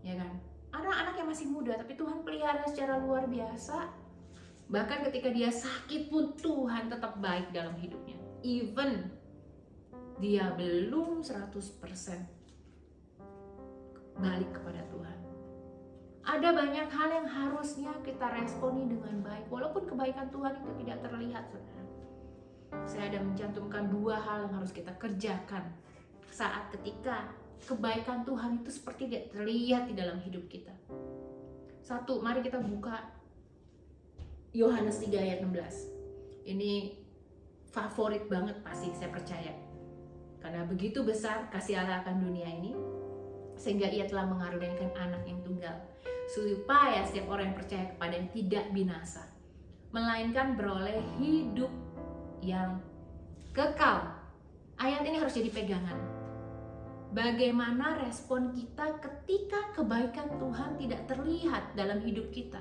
ya kan? Anak-anak yang masih muda, tapi Tuhan pelihara secara luar biasa. Bahkan ketika dia sakit pun Tuhan tetap baik dalam hidupnya. Even dia belum 100% balik kepada Tuhan. Ada banyak hal yang harusnya kita responi dengan baik, walaupun kebaikan Tuhan itu tidak terlihat, saudara. Saya ada mencantumkan 2 hal yang harus kita kerjakan saat ketika kebaikan Tuhan itu seperti tidak terlihat di dalam hidup kita. 1, mari kita buka Yohanes 3 ayat 16. Ini favorit banget pasti, saya percaya. Karena begitu besar kasih Allah akan dunia ini, sehingga ia telah mengaruniakan anak yang tunggal, supaya setiap orang yang percaya kepadanya tidak binasa, melainkan beroleh hidup yang kekal. Ayat ini harus jadi pegangan. Bagaimana respon kita ketika kebaikan Tuhan tidak terlihat dalam hidup kita?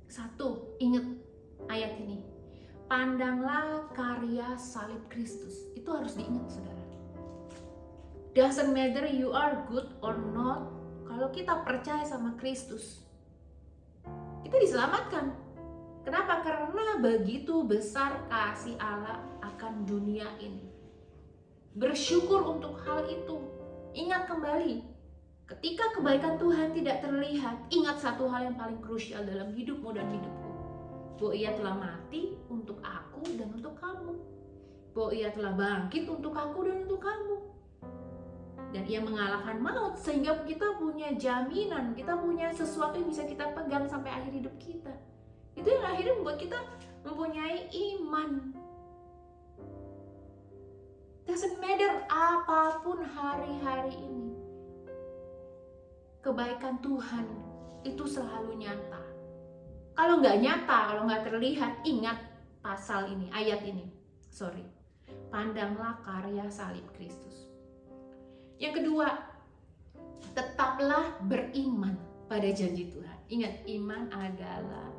1, ingat ayat ini. Pandanglah karya salib Kristus. Itu harus diingat, saudara. Doesn't matter you are good or not. Kalau kita percaya sama Kristus, kita diselamatkan. Kenapa? Karena begitu besar kasih Allah akan dunia ini. Bersyukur untuk hal itu. Ingat kembali, Ketika kebaikan Tuhan tidak terlihat, ingat satu hal yang paling krusial dalam hidupmu dan hidupku. Bahwa Ia telah mati untuk aku dan untuk kamu. Bahwa Ia telah bangkit untuk aku dan untuk kamu. Dan Ia mengalahkan maut sehingga kita punya jaminan, kita punya sesuatu yang bisa kita pegang sampai akhir hidup kita. Itu yang akhirnya membuat kita mempunyai iman. Doesn't matter apapun hari-hari ini, kebaikan Tuhan itu selalu nyata. Kalau nggak nyata, kalau nggak terlihat, ingat pasal ini, ayat ini. Pandanglah karya salib Kristus. Yang kedua, tetaplah beriman pada janji Tuhan. Ingat, iman adalah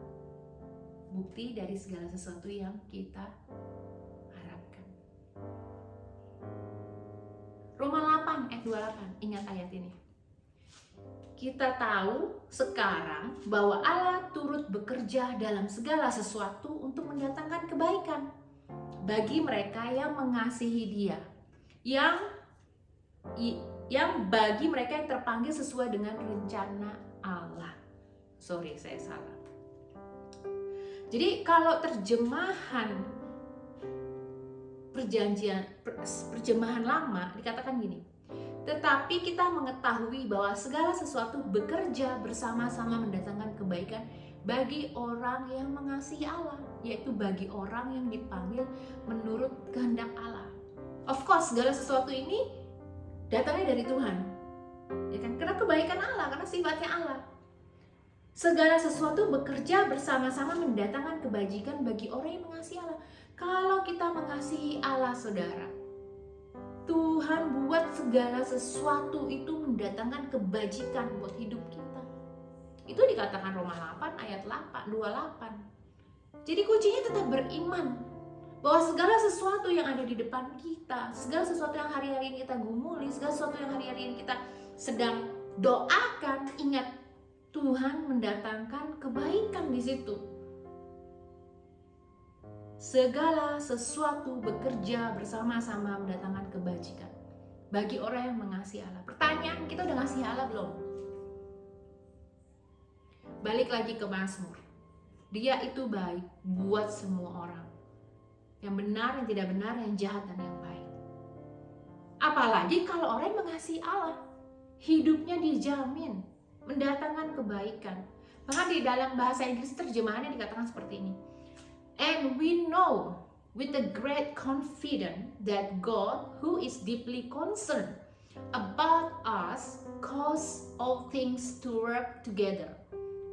bukti dari segala sesuatu yang kita harapkan. Roma 8 ayat 28, ingat ayat ini. Kita tahu sekarang bahwa Allah turut bekerja dalam segala sesuatu untuk mendatangkan kebaikan bagi mereka yang mengasihi Dia, yang bagi mereka yang terpanggil sesuai dengan rencana Allah. Saya salah. Jadi kalau terjemahan perjemahan lama dikatakan gini, tetapi kita mengetahui bahwa segala sesuatu bekerja bersama-sama mendatangkan kebaikan bagi orang yang mengasihi Allah, yaitu bagi orang yang dipanggil menurut kehendak Allah. Of course, segala sesuatu ini datangnya dari Tuhan, ya kan? Karena kebaikan Allah, karena sifatnya Allah. Segala sesuatu bekerja bersama-sama mendatangkan kebajikan bagi orang yang mengasihi Allah. Kalau kita mengasihi Allah, saudara, Tuhan buat segala sesuatu itu mendatangkan kebajikan buat hidup kita. Itu dikatakan Roma 8 ayat 28. Jadi kuncinya tetap beriman bahwa segala sesuatu yang ada di depan kita, segala sesuatu yang hari-hari ini kita gumuli, segala sesuatu yang hari-hari ini kita sedang doakan, ingat Tuhan mendatangkan kebaikan di situ. Segala sesuatu bekerja bersama-sama mendatangkan kebajikan bagi orang yang mengasihi Allah. Pertanyaan, kita udah ngasihi Allah belum? Balik lagi ke Mazmur. Dia itu baik buat semua orang. Yang benar, yang tidak benar, yang jahat, dan yang baik. Apalagi kalau orang yang mengasihi Allah, hidupnya dijamin mendatangkan kebaikan. Bahkan di dalam bahasa Inggris terjemahannya dikatakan seperti ini. And we know with a great confidence that God, who is deeply concerned about us, cause all things to work together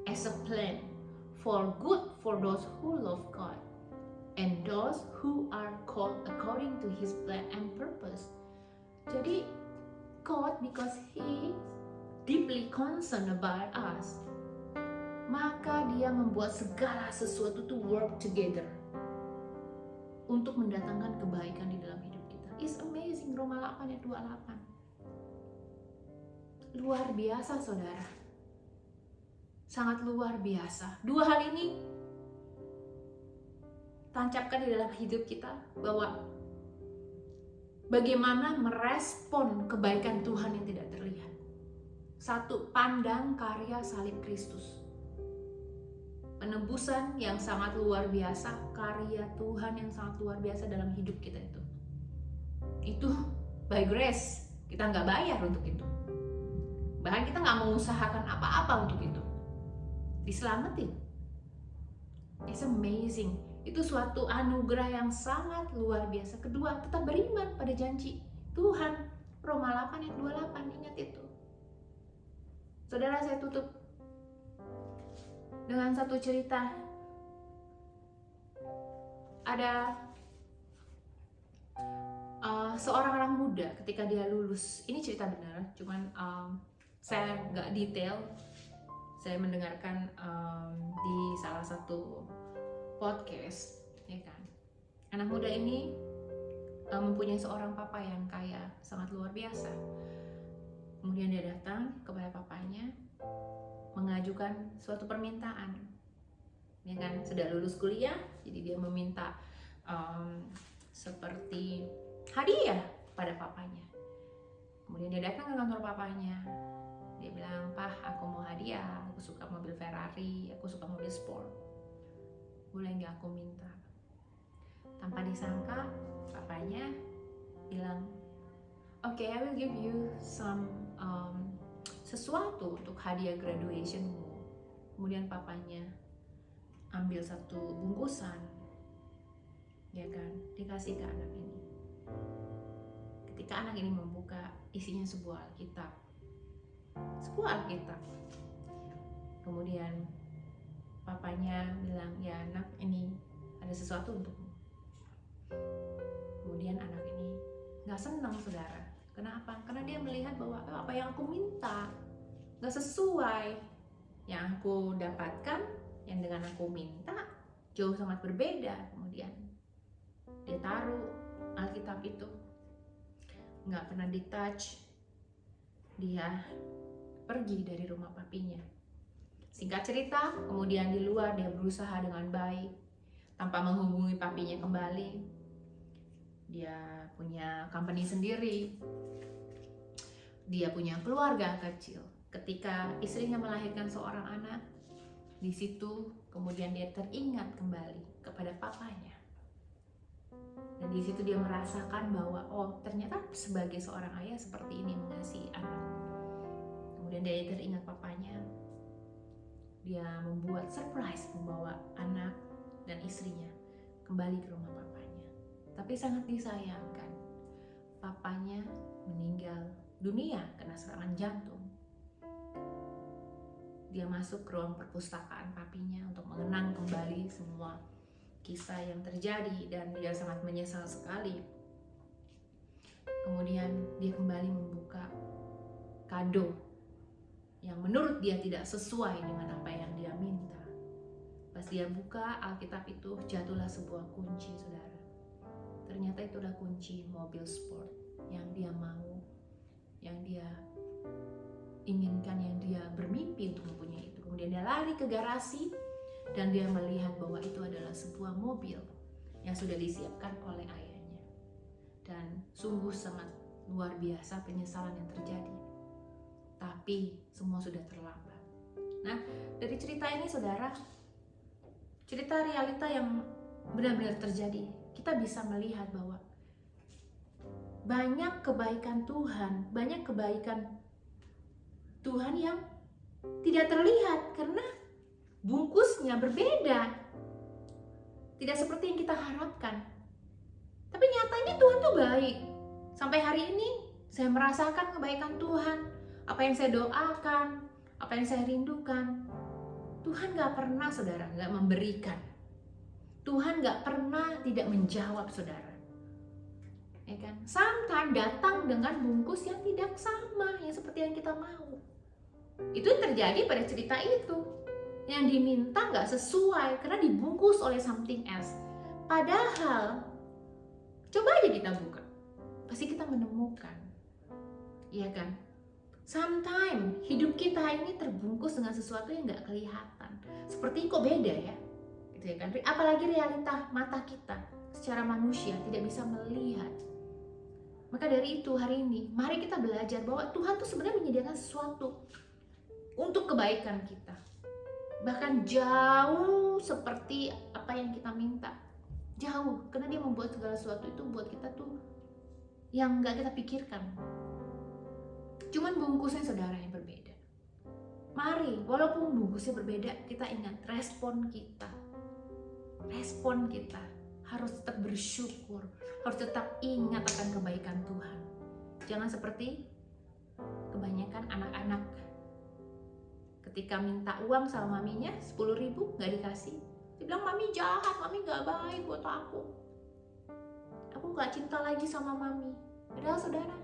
as a plan for good for those who love God and those who are called according to His plan and purpose. Jadi God, because He deeply concerned about us, maka Dia membuat segala sesuatu to work together untuk mendatangkan kebaikan di dalam hidup kita. It's amazing. Roma 8 ayat 28. Luar biasa, saudara. Sangat luar biasa. Dua hal ini tancapkan di dalam hidup kita, bahwa bagaimana merespon kebaikan Tuhan yang tidak terlihat. Satu, pandang karya salib Kristus. Penebusan yang sangat luar biasa, karya Tuhan yang sangat luar biasa dalam hidup kita itu. Itu by grace, kita nggak bayar untuk itu. Bahkan kita nggak mengusahakan apa-apa untuk itu. Diselamatin. It's amazing. Itu suatu anugerah yang sangat luar biasa. Kedua, tetap beriman pada janji Tuhan. Roma 8 ayat 28, ingat itu. Saudara, saya tutup dengan satu cerita. Ada seorang anak muda ketika dia lulus. Ini cerita benar, cuman saya nggak detail. Saya mendengarkan di salah satu podcast, ya kan. Anak muda ini mempunyai seorang papa yang kaya, sangat luar biasa. Kemudian dia datang kepada papanya mengajukan suatu permintaan, ya kan. Sudah lulus kuliah, jadi dia meminta seperti hadiah pada papanya. Kemudian dia datang ke kantor papanya, Dia bilang, "Pah, aku mau hadiah, aku suka mobil Ferrari, aku suka mobil sport. Boleh nggak aku minta?" Tanpa disangka, papanya bilang, "Oke, I will give you some sesuatu untuk hadiah graduationmu." Kemudian papanya ambil satu bungkusan, ya kan, dikasih ke anak ini. Ketika anak ini membuka, isinya sebuah Alkitab. Kemudian papanya bilang, "Ya anak, ini ada sesuatu untukmu." Kemudian anak ini gak senang, saudara. Kenapa? Karena dia melihat bahwa apa yang aku minta gak sesuai. Yang aku dapatkan, yang dengan aku minta jauh sangat berbeda. Kemudian dia taruh Alkitab itu, gak pernah di-touch. Dia pergi dari rumah papinya. Singkat cerita, kemudian di luar dia berusaha dengan baik tanpa menghubungi papinya kembali. Dia punya company sendiri, dia punya keluarga kecil. Ketika istrinya melahirkan seorang anak, di situ kemudian dia teringat kembali kepada papanya. Dan di situ dia merasakan bahwa ternyata sebagai seorang ayah seperti ini mengasihi anak. Kemudian dia teringat papanya. Dia membuat surprise, membawa anak dan istrinya kembali ke rumah papanya. Tapi sangat disayangkan, papanya meninggal dunia kena serangan jantung. Dia masuk ke ruang perpustakaan papinya untuk mengenang kembali semua kisah yang terjadi dan dia sangat menyesal sekali. Kemudian dia kembali membuka kado yang menurut dia tidak sesuai dengan apa yang dia minta. Pas dia buka Alkitab itu, jatuhlah sebuah kunci, saudara. Ternyata itulah kunci mobil sport yang dia mau, yang dia inginkan, yang dia bermimpi untuk mempunyai itu. Kemudian dia lari ke garasi dan dia melihat bahwa itu adalah sebuah mobil yang sudah disiapkan oleh ayahnya. Dan sungguh sangat luar biasa penyesalan yang terjadi. Tapi semua sudah terlambat. Nah, dari cerita ini, saudara, cerita realita yang benar-benar terjadi, kita bisa melihat bahwa banyak kebaikan Tuhan yang tidak terlihat karena bungkusnya berbeda, tidak seperti yang kita harapkan. Tapi nyatanya Tuhan tuh baik. Sampai hari ini saya merasakan kebaikan Tuhan. Apa yang saya doakan, apa yang saya rindukan, Tuhan gak pernah, saudara, gak memberikan. Tuhan gak pernah tidak menjawab, saudara. Ya kan? Sometimes datang dengan bungkus yang tidak sama, yang seperti yang kita mau. Itu yang terjadi pada cerita itu. Yang diminta gak sesuai karena dibungkus oleh something else. Padahal coba aja kita buka, pasti kita menemukan, iya kan? Sometimes hidup kita ini terbungkus dengan sesuatu yang gak kelihatan. Seperti kok beda ya, gitu ya kan? Apalagi realita mata kita secara manusia tidak bisa melihat. Maka dari itu hari ini mari kita belajar bahwa Tuhan tuh sebenarnya menyediakan sesuatu untuk kebaikan kita. Bahkan jauh seperti apa yang kita minta. Jauh, karena dia membuat segala sesuatu itu buat kita tuh yang gak kita pikirkan. Cuman bungkusnya, saudara, yang berbeda. Mari, walaupun bungkusnya berbeda, kita ingat respon kita. Respon kita harus tetap bersyukur, harus tetap ingat akan kebaikan Tuhan. Jangan seperti kebanyakan anak-anak ketika minta uang sama maminya 10.000 gak dikasih. Dia bilang, "Mami jahat, mami gak baik buat aku gak cinta lagi sama mami." Padahal, saudara,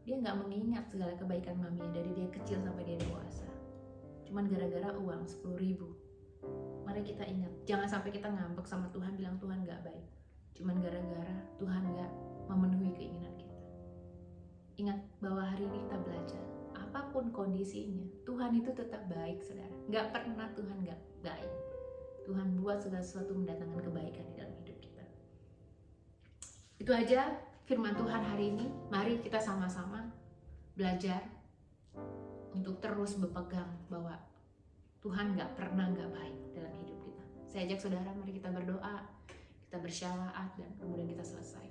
dia gak mengingat segala kebaikan maminya dari dia kecil sampai dia dewasa. Cuman gara-gara uang 10.000. Mari kita ingat, jangan sampai kita ngambek sama Tuhan, bilang Tuhan gak baik cuman gara-gara Tuhan gak memenuhi keinginan kita. Ingat bahwa hari ini kita belajar, apapun kondisinya, Tuhan itu tetap baik, saudara. Gak pernah Tuhan gak baik. Tuhan buat segala sesuatu mendatangkan kebaikan di dalam hidup kita. Itu aja firman Tuhan hari ini. Mari kita sama-sama belajar untuk terus berpegang bahwa Tuhan gak pernah gak baik dalam hidup kita. Saya ajak saudara, mari kita berdoa, kita bersyafaat, dan kemudian kita selesai.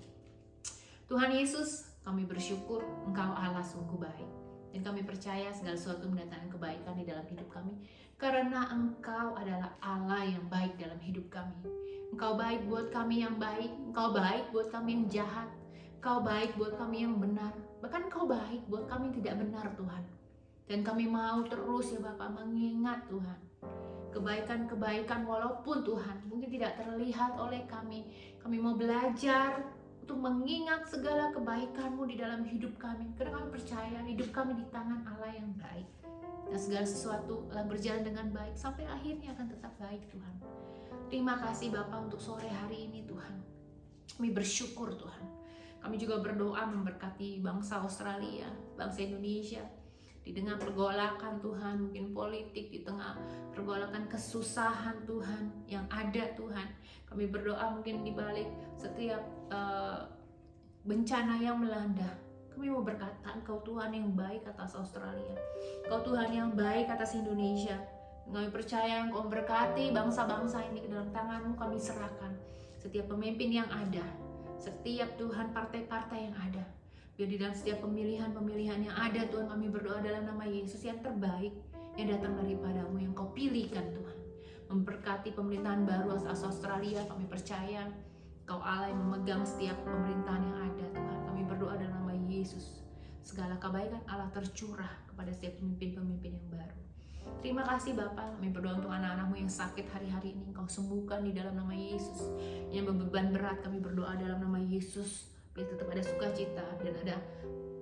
Tuhan Yesus, kami bersyukur Engkau Allah sungguh baik. Dan kami percaya segala sesuatu mendatangkan kebaikan di dalam hidup kami. Karena Engkau adalah Allah yang baik dalam hidup kami. Engkau baik buat kami yang baik, Engkau baik buat kami yang jahat, Engkau baik buat kami yang benar. Bahkan Engkau baik buat kami yang tidak benar Tuhan. Dan kami mau terus ya Bapak mengingat Tuhan kebaikan-kebaikan walaupun Tuhan mungkin tidak terlihat oleh kami. Kami mau belajar untuk mengingat segala kebaikan-Mu di dalam hidup kami. Karena kami percaya hidup kami di tangan Allah yang baik. Dan segala sesuatu akan berjalan dengan baik sampai akhirnya akan tetap baik Tuhan. Terima kasih Bapak untuk sore hari ini Tuhan. Kami bersyukur Tuhan. Kami juga berdoa memberkati bangsa Australia, bangsa Indonesia. Di tengah pergolakan Tuhan, mungkin politik, di tengah pergolakan kesusahan Tuhan yang ada Tuhan. Kami berdoa mungkin di balik setiap bencana yang melanda. Kami mau berkata, Engkau Tuhan yang baik atas Australia. Engkau Tuhan yang baik atas Indonesia. Kami percaya Engkau berkati bangsa-bangsa ini ke dalam tangan-Mu. Kami serahkan setiap pemimpin yang ada, setiap Tuhan partai-partai yang ada. Biar di dalam setiap pemilihan-pemilihan yang ada Tuhan, kami berdoa dalam nama Yesus yang terbaik yang datang daripada-Mu, yang Kau pilihkan Tuhan. Memberkati pemerintahan baru asal Australia. Kami percaya Kau Allah yang memegang setiap pemerintahan yang ada Tuhan. Kami berdoa dalam nama Yesus. Segala kebaikan Allah tercurah kepada setiap pemimpin-pemimpin yang baru. Terima kasih Bapak. Kami berdoa untuk anak-anak-Mu yang sakit hari-hari ini. Engkau sembuhkan di dalam nama Yesus. Yang beban berat, kami berdoa dalam nama Yesus. Biar tetap ada sukacita dan ada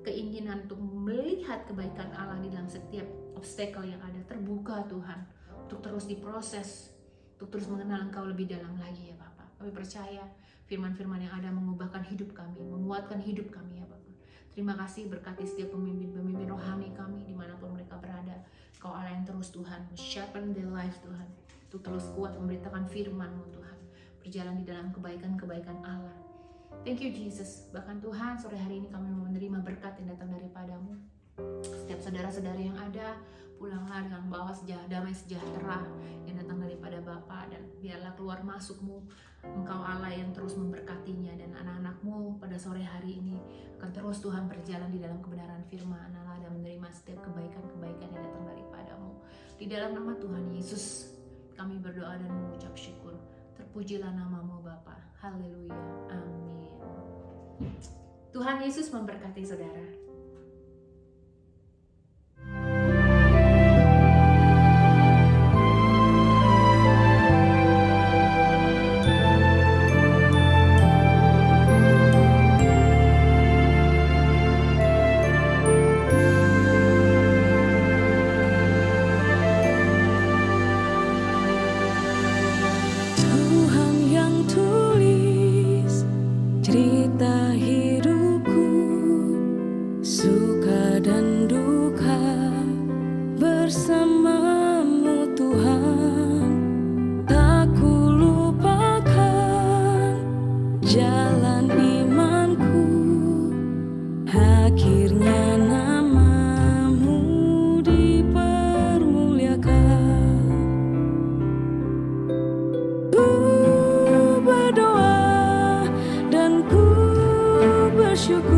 keinginan untuk melihat kebaikan Allah di dalam setiap obstacle yang ada. Terbuka Tuhan untuk terus diproses, untuk terus mengenal Engkau lebih dalam lagi ya Bapak. Kami percaya firman-firman yang ada mengubahkan hidup kami, menguatkan hidup kami ya Bapak. Terima kasih, berkati setiap pemimpin-pemimpin rohani kami dimanapun mereka berada. Kau Allah yang terus Tuhan sharpen their life Tuhan, untuk terus kuat memberitakan firman-Mu Tuhan, berjalan di dalam kebaikan-kebaikan Allah. Thank you Jesus. Bahkan Tuhan, sore hari ini kami mau menerima berkat yang datang daripada-Mu. Setiap saudara-saudara yang ada, pulanglah dengan bawa damai sejahtera yang datang daripada Bapa, dan biarlah keluar masuk-Mu Engkau Allah yang terus memberkatinya, dan anak-anak-Mu pada sore hari ini akan terus Tuhan berjalan di dalam kebenaran firman Allah dan menerima setiap kebaikan-kebaikan yang datang daripada-Mu. Di dalam nama Tuhan Yesus kami berdoa dan mengucap syukur. Terpujilah nama-Mu Bapa. Haleluya. Amin. Tuhan Yesus memberkati saudara. Tuhan yang tulis cerita hidupku, suka dan duka bersama-Mu Tuhan. Tak kulupakan jalan imanku, akhirnya nama-Mu dipermuliakan. Ku berdoa dan ku bersyukur